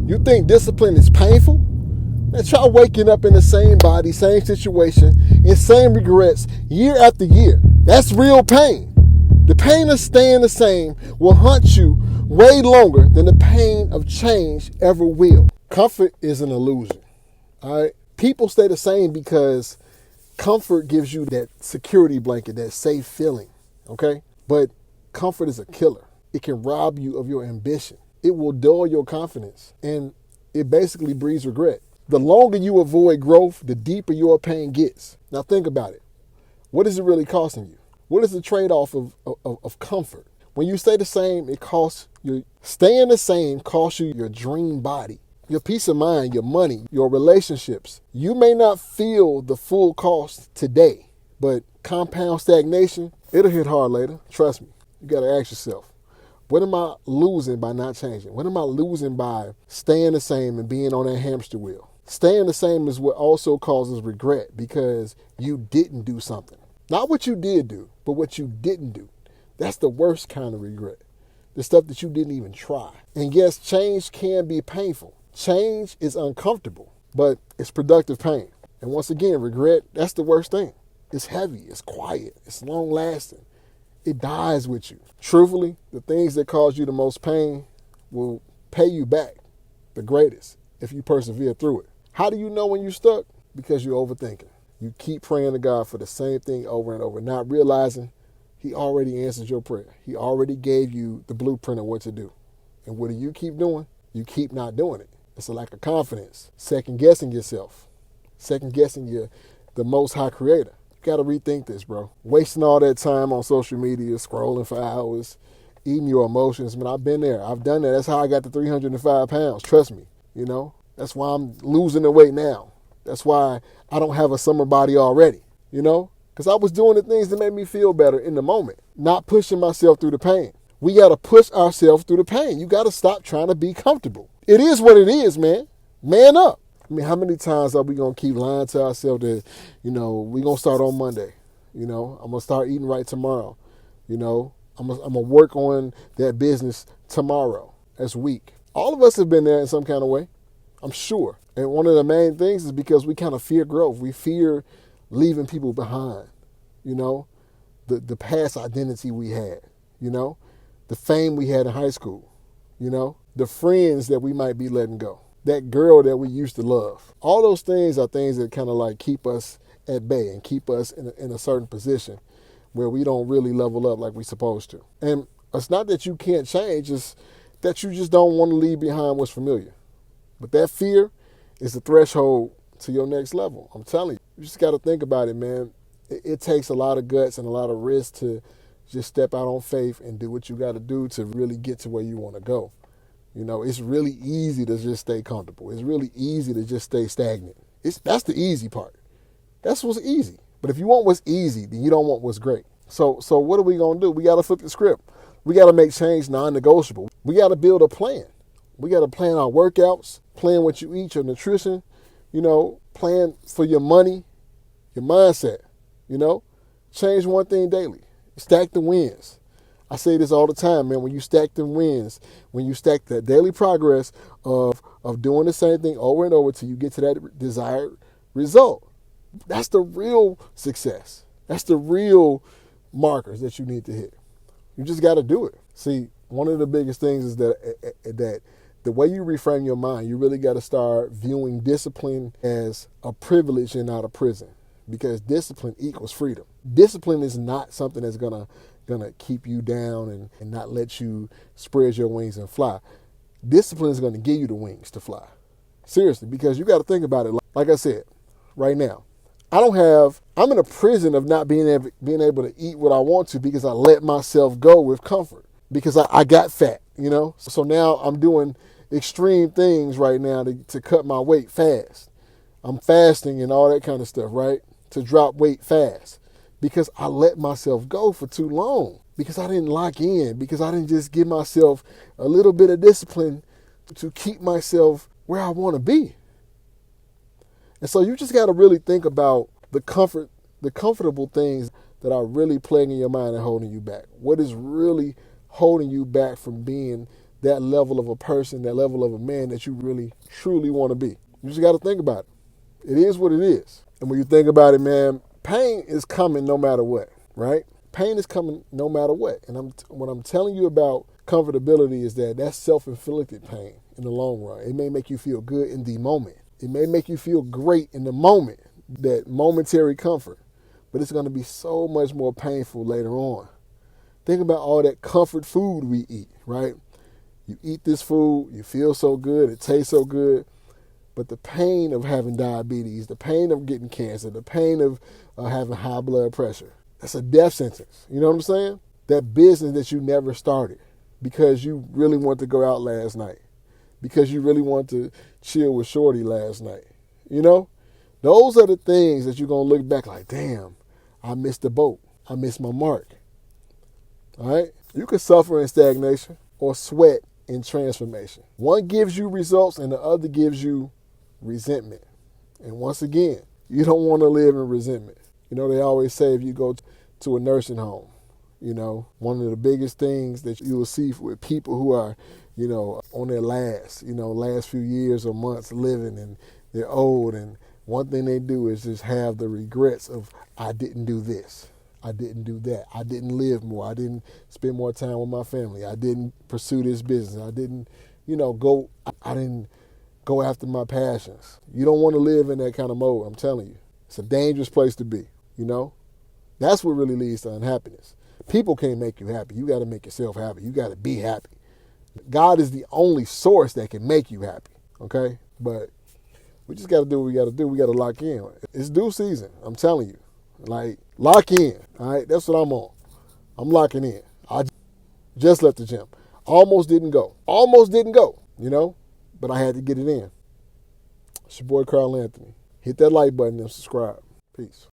You think discipline is painful? Man, try waking up in the same body, same situation, and same regrets year after year. That's real pain. The pain of staying the same will haunt you way longer than the pain of change ever will. Comfort is an illusion. All right? People stay the same because comfort gives you that security blanket, that safe feeling. Okay? But comfort is a killer. It can rob you of your ambition. It will dull your confidence. And it basically breeds regret. The longer you avoid growth, the deeper your pain gets. Now think about it. What is it really costing you? What is the trade-off of comfort? When you stay the same, it costs you. Staying the same costs you your dream body, your peace of mind, your money, your relationships. You may not feel the full cost today, but compound stagnation, it'll hit hard later. Trust me. You got to ask yourself, what am I losing by not changing? What am I losing by staying the same and being on that hamster wheel? Staying the same is what also causes regret because you didn't do something. Not what you did do, but what you didn't do. That's the worst kind of regret. The stuff that you didn't even try. And yes, change can be painful. Change is uncomfortable, but it's productive pain. And once again, regret, that's the worst thing. It's heavy, it's quiet, it's long lasting. It dies with you. Truthfully, the things that cause you the most pain will pay you back the greatest if you persevere through it. How do you know when you're stuck? Because you're overthinking. You keep praying to God for the same thing over and over, not realizing He already answered your prayer. He already gave you the blueprint of what to do. And what do you keep doing? You keep not doing it. It's a lack of confidence. Second guessing yourself. Second guessing the Most High Creator. You got to rethink this, bro. Wasting all that time on social media, scrolling for hours, eating your emotions. Man, I've been there. I've done that. That's how I got to 305 pounds. Trust me. You know, that's why I'm losing the weight now. That's why I don't have a summer body already, you know, because I was doing the things that made me feel better in the moment, not pushing myself through the pain. We got to push ourselves through the pain. You got to stop trying to be comfortable. It is what it is, man. Man up. I mean, how many times are we going to keep lying to ourselves that, you know, we're going to start on Monday. You know, I'm going to start eating right tomorrow. You know, I'm going to work on that business tomorrow. That's weak. All of us have been there in some kind of way, I'm sure. And one of the main things is because we kind of fear growth. We fear leaving people behind, you know, the past identity we had, you know, the fame we had in high school, you know, the friends that we might be letting go, that girl that we used to love. All those things are things that kind of like keep us at bay and keep us in a certain position where we don't really level up like we're supposed to. And it's not that you can't change, it's that you just don't want to leave behind what's familiar. But that fear is the threshold to your next level. I'm telling you, you just got to think about it, man. It takes a lot of guts and a lot of risk to just step out on faith and do what you got to do to really get to where you want to go. You know, it's really easy to just stay comfortable. It's really easy to just stay stagnant. That's the easy part. That's what's easy. But if you want what's easy, then you don't want what's great. So what are we going to do? We got to flip the script. We got to make change non-negotiable. We got to build a plan. We got to plan our workouts, plan what you eat, your nutrition, you know, plan for your money, your mindset, you know. Change one thing daily. Stack the wins. I say this all the time, man. When you stack the wins, when you stack that daily progress of doing the same thing over and over till you get to that desired result, that's the real success. That's the real markers that you need to hit. You just got to do it. See, one of the biggest things is that the way you reframe your mind, you really got to start viewing discipline as a privilege and not a prison, because discipline equals freedom. Discipline is not something that's gonna keep you down and not let you spread your wings and fly. Discipline is going to give you the wings to fly. Seriously, because you got to think about it. Like I said, right now, I'm in a prison of not being able to eat what I want to because I let myself go with comfort, because I got fat, you know? So now I'm doing extreme things right now to cut my weight fast. I'm fasting and all that kind of stuff, right? To drop weight fast, because I let myself go for too long, because I didn't lock in, because I didn't just give myself a little bit of discipline to keep myself where I want to be. And so you just got to really think about the comfortable things that are really plaguing your mind and holding you back. What is really holding you back from being that level of a person, that level of a man that you really, truly want to be. You just got to think about it. It is what it is. And when you think about it, man, pain is coming no matter what, right? Pain is coming no matter what. And what I'm telling you about comfortability is that that's self-inflicted pain in the long run. It may make you feel good in the moment. It may make you feel great in the moment, that momentary comfort. But it's going to be so much more painful later on. Think about all that comfort food we eat, right? You eat this food, you feel so good, it tastes so good. But the pain of having diabetes, the pain of getting cancer, the pain of having high blood pressure, that's a death sentence. You know what I'm saying? That business that you never started because you really wanted to go out last night, because you really wanted to chill with Shorty last night. You know? Those are the things that you're going to look back like, damn, I missed the boat. I missed my mark. All right? You can suffer in stagnation or sweat in transformation. One gives you results and the other gives you resentment. And once again, you don't want to live in resentment. You know, they always say if you go to a nursing home, you know, one of the biggest things that you will see with people who are, you know, on their last few years or months living, and they're old, and one thing they do is just have the regrets of, I didn't do this, I didn't do that, I didn't live more, I didn't spend more time with my family, I didn't pursue this business, I didn't, I didn't go after my passions. You don't want to live in that kind of mode, I'm telling you. It's a dangerous place to be, you know? That's what really leads to unhappiness. People can't make you happy. You got to make yourself happy. You got to be happy. God is the only source that can make you happy, okay? But we just got to do what we got to do. We got to lock in. It's due season, I'm telling you. Like, lock in, all right? That's what I'm on. I'm locking in. I just left the gym. Almost didn't go, you know? But I had to get it in. It's your boy, Carl Anthony. Hit that like button and subscribe. Peace.